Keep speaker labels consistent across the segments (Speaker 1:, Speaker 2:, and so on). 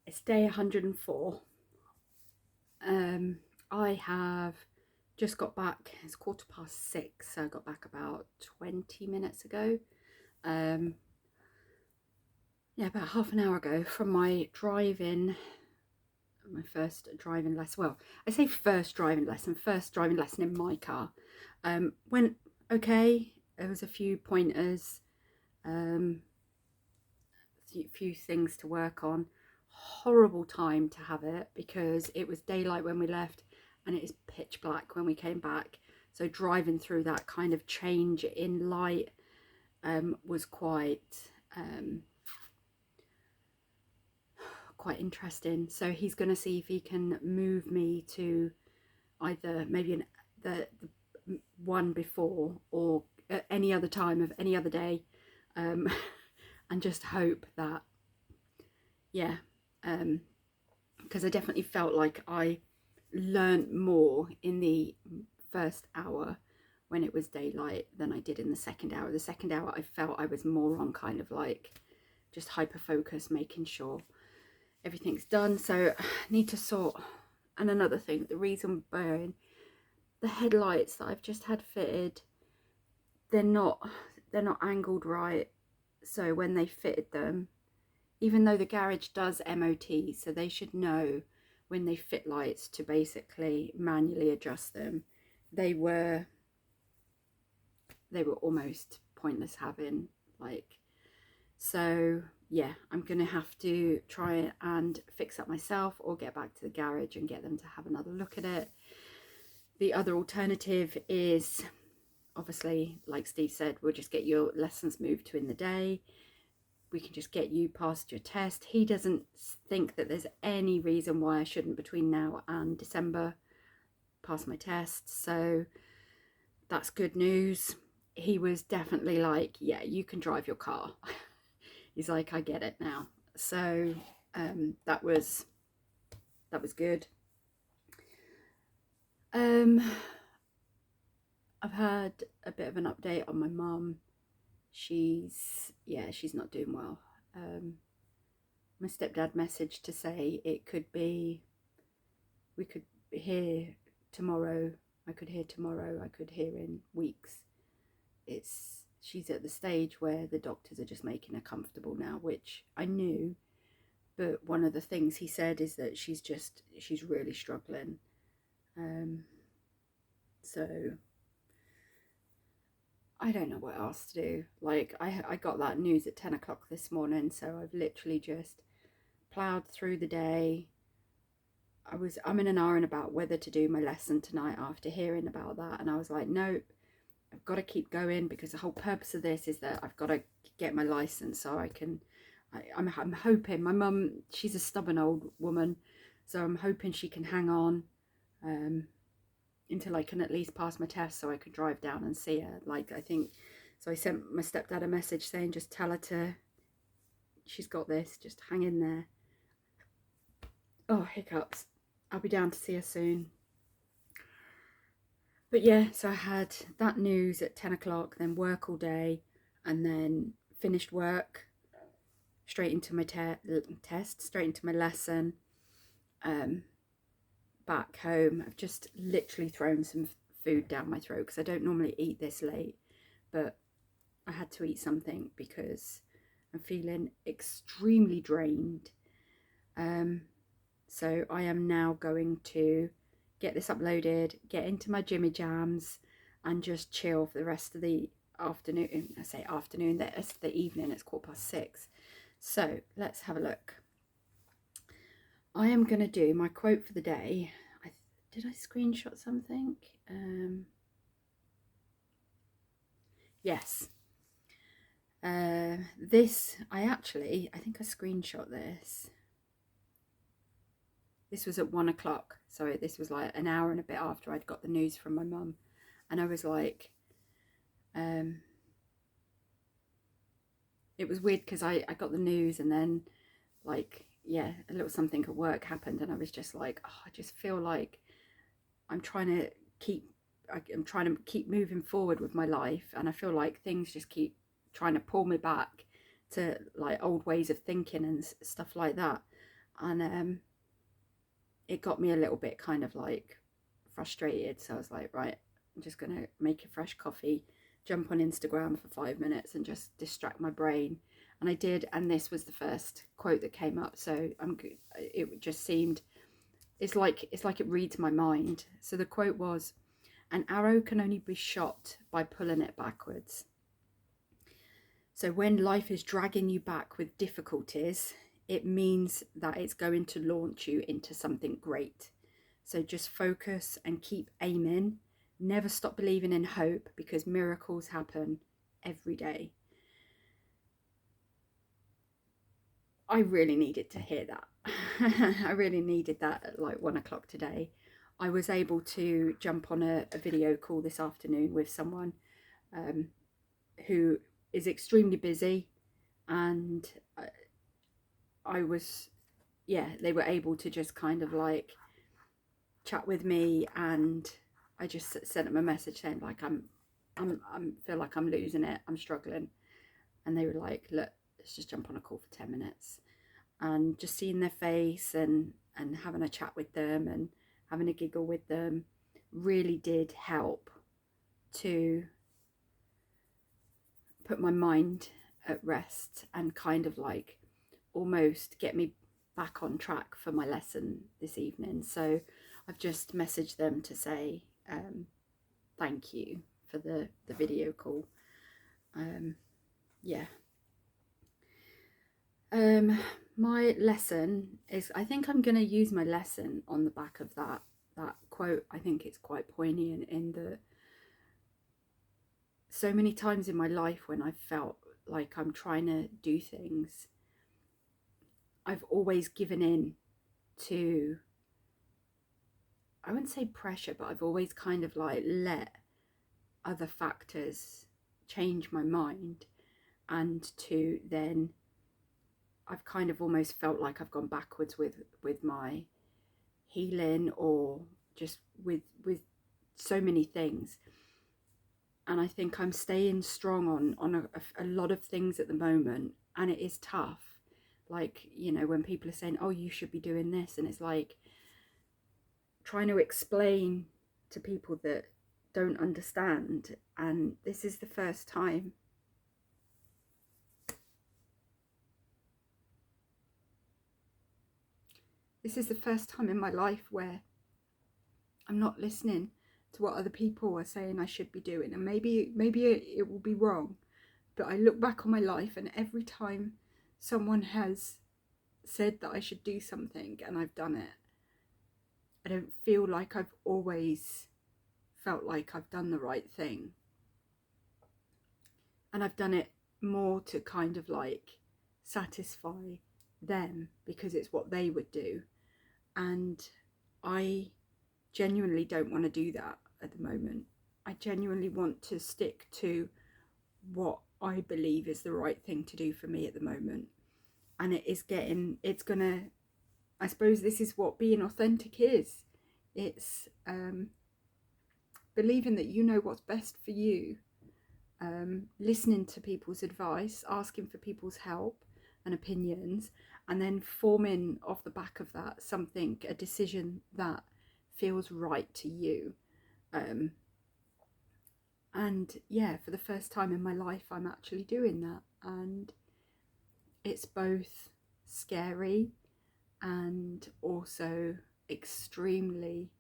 Speaker 1: It's day 104. I have just got back. It's 6:15, so I got back about 20 minutes ago. Yeah, about half an hour ago from my my first driving lesson. Well, I say first driving lesson in my car. Went okay. There was a few pointers, a few things to work on. Horrible time to have it because it was daylight when we left and it is pitch black when we came back. So driving through that kind of change in light was quite interesting. So he's going to see if he can move me to either maybe the one before or at any other time of any other day, and just hope that, yeah, because I definitely felt like I learned more in the first hour when it was daylight than I did in the second hour. The second hour, I felt I was more on kind of like just hyper focus, making sure everything's done. So I need to sort. And another thing, the reason being the headlights that I've just had fitted, they're not angled right. So when they fitted them, even though the garage does MOT, so they should know when they fit lights to basically manually adjust them, they were almost pointless having, like, so yeah, I'm gonna have to try and fix that myself or get back to the garage and get them to have another look at it. The other alternative is, obviously, like Steve said, we'll just get your lessons moved to in the day. We can just get you past your test. He doesn't think that there's any reason why I shouldn't, between now and December, pass my test. So that's good news. He was definitely like, yeah, you can drive your car. He's like, I get it now. So that was good. I've had a bit of an update on my mum. She's not doing well. My stepdad messaged to say it could be, we could hear tomorrow. I could hear tomorrow. I could hear in weeks. She's at the stage where the doctors are just making her comfortable now, which I knew. But one of the things he said is that she's really struggling. So I don't know what else to do. Like, I got that news at 10 o'clock this morning, so I've literally just ploughed through the day. I'm in an hour and about whether to do my lesson tonight after hearing about that, and I was like, nope, I've got to keep going, because the whole purpose of this is that I've got to get my license so I can. I'm hoping my mum, she's a stubborn old woman, so I'm hoping she can hang on until I can at least pass my test so I could drive down and see her. Like, I think, so I sent my stepdad a message saying, just tell her she's got this, just hang in there. Oh, hiccups. I'll be down to see her soon. But yeah, so I had that news at 10 o'clock, then work all day, and then finished work, straight into my test, straight into my lesson. Back home, I've just literally thrown some food down my throat because I don't normally eat this late, but I had to eat something because I'm feeling extremely drained. So I am now going to get this uploaded, get into my Jimmy Jams, and just chill for the rest of the afternoon. I say afternoon, the rest of the evening. It's 6:15. So let's have a look. I am going to do my quote for the day. Did I screenshot something? Yes. I think I screenshot this. This was at 1 o'clock. So this was like an hour and a bit after I'd got the news from my mum. And I was like, it was weird because I got the news and then, like, yeah, a little something at work happened, and I was just like, oh, I just feel like I'm trying to keep moving forward with my life, and I feel like things just keep trying to pull me back to like old ways of thinking and stuff like that. And it got me a little bit kind of like frustrated. So I was like, right, I'm just going to make a fresh coffee, jump on Instagram for 5 minutes and just distract my brain. And I did, and this was the first quote that came up. So it just seemed, it's like it reads my mind. So the quote was, "An arrow can only be shot by pulling it backwards." So when life is dragging you back with difficulties, it means that it's going to launch you into something great. So just focus and keep aiming. Never stop believing in hope, because miracles happen every day. I really needed to hear that. I really needed that at like 1 o'clock today. I was able to jump on a video call this afternoon with someone who is extremely busy, and I was, yeah, they were able to just kind of like chat with me, and I just sent them a message saying like I'm feel like I'm losing it, I'm struggling, and they were like, look, let's just jump on a call for 10 minutes. And just seeing their face and having a chat with them and having a giggle with them really did help to put my mind at rest and kind of like almost get me back on track for my lesson this evening. So I've just messaged them to say thank you for the video call. Yeah. My lesson is, I think I'm going to use my lesson on the back of that quote. I think it's quite poignant in the so many times in my life when I felt like I'm trying to do things, I've always given in to, I wouldn't say pressure, but I've always kind of like let other factors change my mind, and to then I've kind of almost felt like I've gone backwards with my healing, or just with so many things. And I think I'm staying strong on a lot of things at the moment, and it is tough. Like, you know, when people are saying, oh, you should be doing this, and it's like trying to explain to people that don't understand. And this is the first time in my life where I'm not listening to what other people are saying I should be doing. And maybe it will be wrong, but I look back on my life, and every time someone has said that I should do something and I've done it, I don't feel like I've always felt like I've done the right thing. And I've done it more to kind of like satisfy them, because it's what they would do. And I genuinely don't want to do that at the moment. I genuinely want to stick to what I believe is the right thing to do for me at the moment. And it's gonna, I suppose this is what being authentic is. It's believing that you know what's best for you, listening to people's advice, asking for people's help and opinions, and then forming off the back of that a decision that feels right to you. And yeah, for the first time in my life, I'm actually doing that. And it's both scary and also extremely,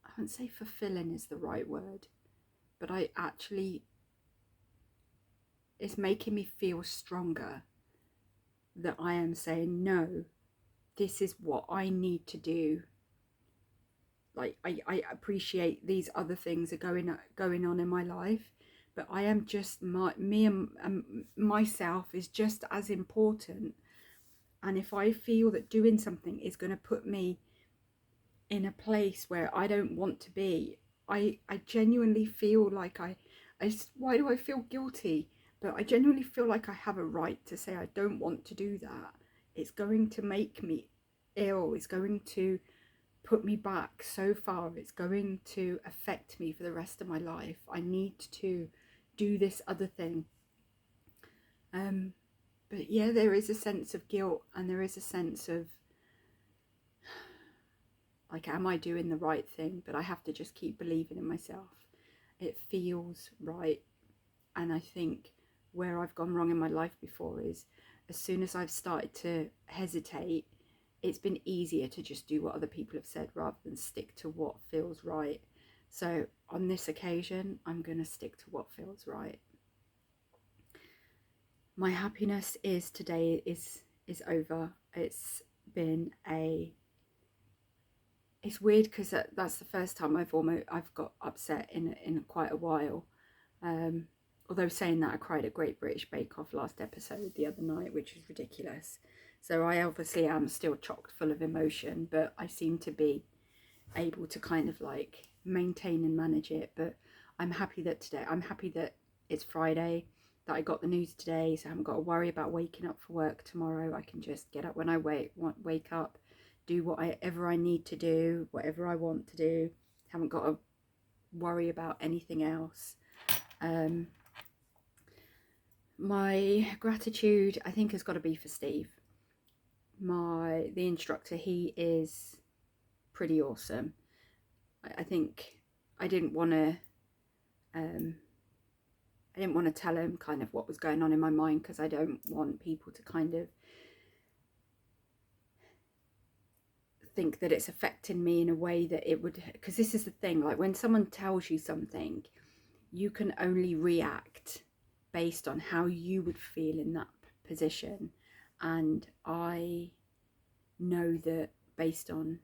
Speaker 1: I wouldn't say fulfilling is the right word, but it's making me feel stronger that I am saying, no, this is what I need to do. Like, I appreciate these other things are going on in my life, but I am just me and myself is just as important. And if I feel that doing something is going to put me in a place where I don't want to be, I genuinely feel like why do I feel guilty? But I genuinely feel like I have a right to say I don't want to do that. It's going to make me ill. It's going to put me back so far. It's going to affect me for the rest of my life. I need to do this other thing. But yeah, there is a sense of guilt, and there is a sense of like, am I doing the right thing? But I have to just keep believing in myself. It feels right. And I think where I've gone wrong in my life before is, as soon as I've started to hesitate, it's been easier to just do what other people have said rather than stick to what feels right. So on this occasion, I'm going to stick to what feels right. My happiness is today is over. It's been it's weird because that's the first time I've got upset in quite a while. Although saying that, I cried at Great British Bake Off last episode the other night, which is ridiculous. So I obviously am still chocked full of emotion, but I seem to be able to kind of like maintain and manage it. But I'm happy that it's Friday, that I got the news today, so I haven't got to worry about waking up for work tomorrow. I can just get up when I wake up, do whatever I need to do, whatever I want to do. Haven't got to worry about anything else. My gratitude, I think, has got to be for Steve, the instructor. He is pretty awesome. I think I didn't want to tell him kind of what was going on in my mind, because I don't want people to kind of think that it's affecting me in a way that it would, because this is the thing, like when someone tells you something, you can only react based on how you would feel in that position. And I know that based on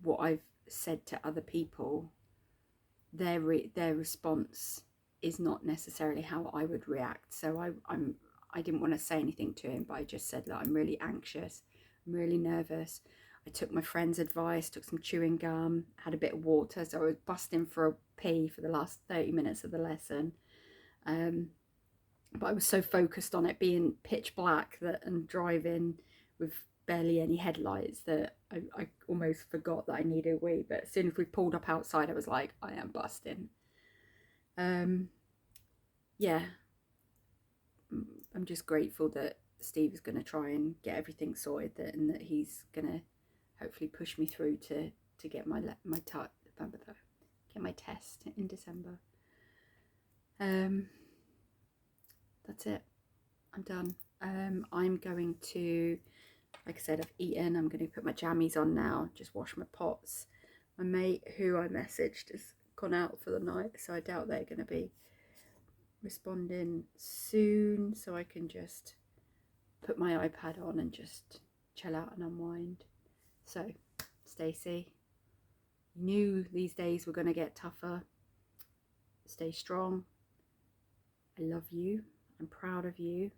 Speaker 1: what I've said to other people, their response is not necessarily how I would react. So I didn't want to say anything to him, but I just said that I'm really anxious, I'm really nervous. I took my friend's advice, took some chewing gum, had a bit of water, so I was busting for a pee for the last 30 minutes of the lesson. But I was so focused on it being pitch black and driving with barely any headlights that I almost forgot that I needed a wee. But as soon as we pulled up outside, I was like, I am busting. Yeah, I'm just grateful that Steve is going to try and get everything sorted, and that he's going to hopefully push me through to get my test in December. That's it. I'm done. I'm going to, like I said, I've eaten. I'm going to put my jammies on now, just wash my pots. My mate, who I messaged, has gone out for the night, so I doubt they're going to be responding soon, so I can just put my iPad on and just chill out and unwind. So, Stacey, you knew these days were going to get tougher. Stay strong. I love you. I'm proud of you.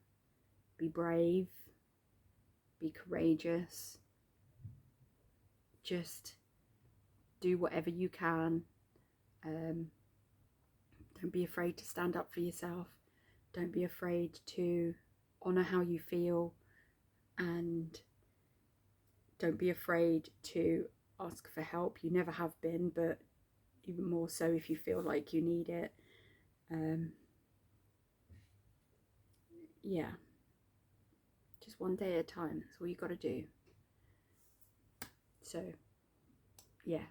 Speaker 1: Be brave. Be courageous. Just do whatever you can. Don't be afraid to stand up for yourself. Don't be afraid to honour how you feel, and don't be afraid to ask for help. You never have been, but even more so if you feel like you need it. Yeah, just one day at a time. That's all you got to do. So yeah,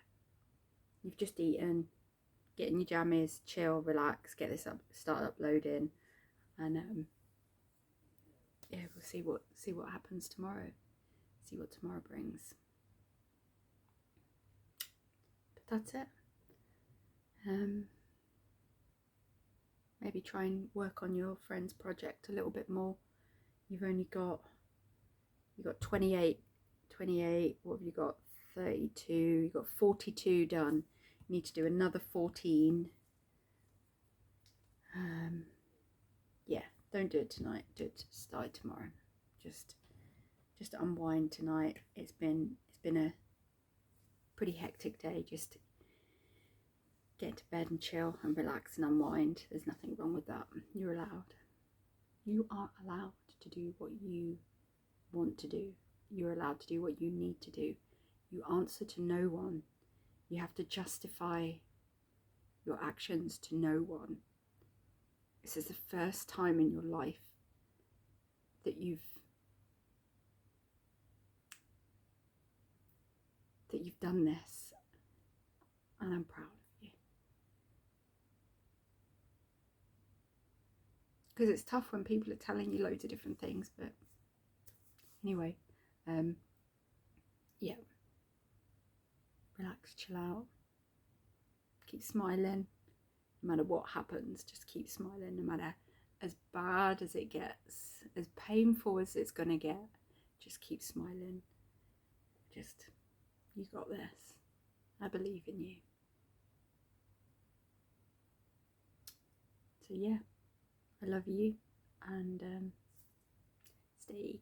Speaker 1: you've just eaten, get in your jammies, chill, relax, get this up, start uploading, and yeah, we'll see what happens tomorrow. See what tomorrow brings. But that's it. Maybe try and work on your friend's project a little bit more. You've got 28. What have you got? 32. You've got 42 done. You need to do another 14. Yeah, don't do it tonight. Do it start tomorrow. Just unwind tonight. It's been a pretty hectic day. Just get into bed and chill and relax and unwind. There's nothing wrong with that. You're allowed. You are allowed to do what you want to do. You're allowed to do what you need to do. You answer to no one. You have to justify your actions to no one. This is the first time in your life that you've done this, and I'm proud of you. Because it's tough when people are telling you loads of different things, but anyway, yeah, relax, chill out, keep smiling. No matter what happens, just keep smiling. No matter as bad as it gets, as painful as it's gonna get, just keep smiling. Just, you got this. I believe in you. So yeah, I love you, and stay